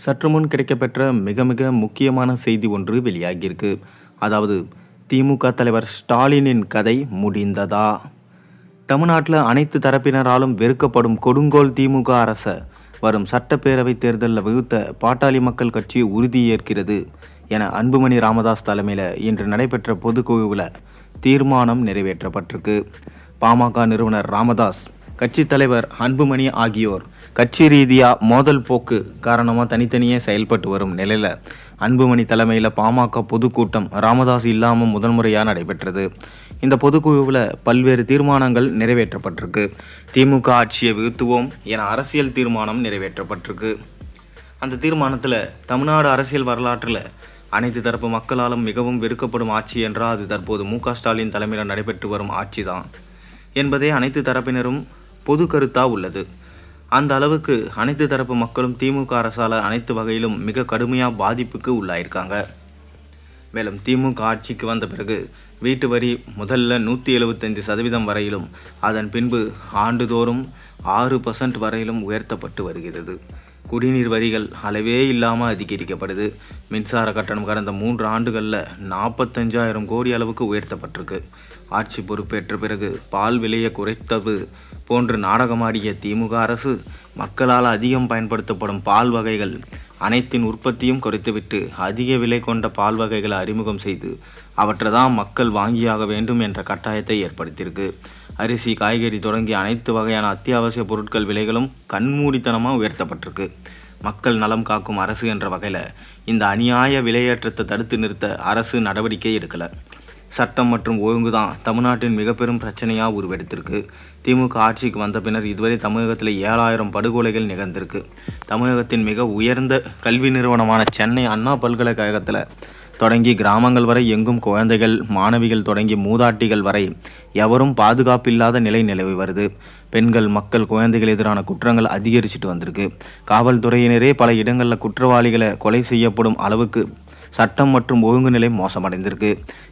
சற்று முன் கிடைக்கப்பெற்ற மிக மிக முக்கியமான செய்தி ஒன்று வெளியாகியிருக்கு. அதாவது திமுக தலைவர் ஸ்டாலினின் கதை முடிந்ததா? தமிழ்நாட்டில் அனைத்து தரப்பினராலும் வெறுக்கப்படும் கொடுங்கோல் திமுக அரசை வரும் சட்டப்பேரவை தேர்தலில் வகுத்த பாட்டாளி மக்கள் கட்சி உறுதியேற்கிறது என அன்புமணி ராமதாஸ் தலைமையில் இன்று நடைபெற்ற பொதுக்குழுவில் தீர்மானம் நிறைவேற்றப்பட்டிருக்கு. பாமக நிறுவனர் ராமதாஸ், கட்சி தலைவர் அன்புமணி ஆகியோர் கட்சி ரீதியாக மோதல் போக்கு காரணமாக தனித்தனியே செயல்பட்டு வரும் நிலையில் அன்புமணி தலைமையில் பாமக பொதுக்கூட்டம் ராமதாஸ் இல்லாமல் முதன்முறையாக நடைபெற்றது. இந்த பொதுக்குழுவில் பல்வேறு தீர்மானங்கள் நிறைவேற்றப்பட்டிருக்கு. திமுக ஆட்சியை வீழ்த்துவோம் என அரசியல் தீர்மானம் நிறைவேற்றப்பட்டிருக்கு. அந்த தீர்மானத்தில் தமிழ்நாடு அரசியல் வரலாற்றில் அனைத்து தரப்பு மக்களாலும் மிகவும் வெறுக்கப்படும் ஆட்சி என்றால் அது தற்போது மு.க.ஸ்டாலின் தலைமையில் நடைபெற்று வரும் ஆட்சி தான் என்பதே அனைத்து தரப்பினரும் பொது கருத்தாக உள்ளது. அந்த அளவுக்கு அனைத்து தரப்பு மக்களும் திமுக அரசால் அனைத்து வகையிலும் மிக கடுமையாக பாதிப்புக்கு உள்ளாயிருக்காங்க. மேலும் திமுக ஆட்சிக்கு வந்த பிறகு வீட்டு வரி முதல்ல 175% வரையிலும், அதன் பின்பு ஆண்டுதோறும் 6% வரையிலும் உயர்த்தப்பட்டு வருகிறது. குடிநீர் வரிகள் அளவே இல்லாமல் அதிகரிக்கப்படுது. மின்சார கட்டணம் கடந்த 3 ஆண்டுகளில் 45,000 கோடி அளவுக்கு உயர்த்தப்பட்டிருக்கு. ஆட்சி பொறுப்பேற்ற பிறகு பால் விலையை குறைத்தது போன்று நாடகமாடிய திமுக அரசு மக்களால் அதிகம் பயன்படுத்தப்படும் பால் வகைகள் அனைத்தின் உற்பத்தியும் குறைத்துவிட்டு அதிக விலை கொண்ட பால் வகைகளை அறிமுகம் செய்து அவற்றை தான் மக்கள் வாங்கியாக வேண்டும் என்ற கட்டாயத்தை ஏற்படுத்தியிருக்கு. அரிசி, காய்கறி தொடங்கி அனைத்து வகையான அத்தியாவசிய பொருட்கள் விலைகளும் கண்மூடித்தனமாக உயர்த்தப்பட்டிருக்கு. மக்கள் நலம் காக்கும் அரசு என்ற வகையில் இந்த அநியாய விலையேற்றத்தை தடுத்து நிறுத்த அரசு நடவடிக்கை எடுக்கலை. சட்டம் மற்றும் ஒழுங்கு தான் தமிழ்நாட்டின் மிக பெரும் பிரச்சனையாக உருவெடுத்திருக்கு. திமுக ஆட்சிக்கு வந்த பின்னர் இதுவரை தமிழகத்தில் 7,000 படுகொலைகள் நிகழ்ந்திருக்கு. தமிழகத்தின் மிக உயர்ந்த கல்வி நிறுவனமான சென்னை அண்ணா பல்கலைக்கழகத்தில் தொடங்கி கிராமங்கள் வரை எங்கும் குழந்தைகள், மாணவிகள் தொடங்கி மூதாட்டிகள் வரை எவரும் பாதுகாப்பில்லாத நிலை நிலவி வருது. பெண்கள், மக்கள், குழந்தைகள் எதிரான குற்றங்கள் அதிகரிச்சுட்டு வந்திருக்கு. காவல்துறையினரே பல இடங்களில் குற்றவாளிகளை கொலை செய்யப்படும் அளவுக்கு சட்டம் மற்றும் ஒழுங்கு நிலை மோசமடைந்திருக்கு.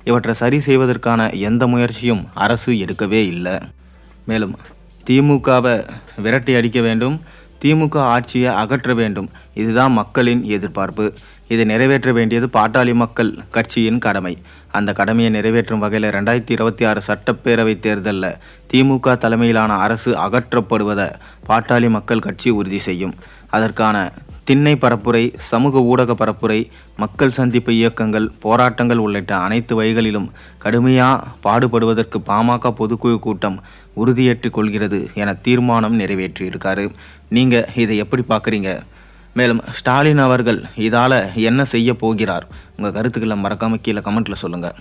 இவற்றை சரி செய்வதற்கான எந்த முயற்சியும் அரசு எடுக்கவே இல்லை. மேலும் திமுகவை விரட்டி அடிக்க வேண்டும், திமுக ஆட்சியை அகற்ற வேண்டும். இதுதான் மக்களின் எதிர்பார்ப்பு. இதை நிறைவேற்ற வேண்டியது பாட்டாளி மக்கள் கட்சியின் கடமை. அந்த கடமையை நிறைவேற்றும் வகையில் 2026 சட்டப்பேரவை தேர்தலில் திமுக தலைமையிலான அரசு அகற்றப்படுவதை பாட்டாளி மக்கள் கட்சி உறுதி செய்யும். அதற்கான திண்ணை பரப்புரை, சமூக ஊடக பரப்புரை, மக்கள் சந்திப்பு இயக்கங்கள், போராட்டங்கள் உள்ளிட்ட அனைத்து வழிகளிலும் கடுமையாக பாடுபடுவதற்கு பாமக பொதுக்குழு கூட்டம் உறுதியேற்றுக் கொள்கிறது என தீர்மானம் நிறைவேற்றியிருக்காரு. நீங்கள் இதை எப்படி பார்க்குறீங்க? மேலும் ஸ்டாலின் அவர்கள் இதால் என்ன செய்ய போகிறார்? உங்கள் கருத்துக்களை மறக்காமல் கீழே கமெண்ட்டில் சொல்லுங்கள்.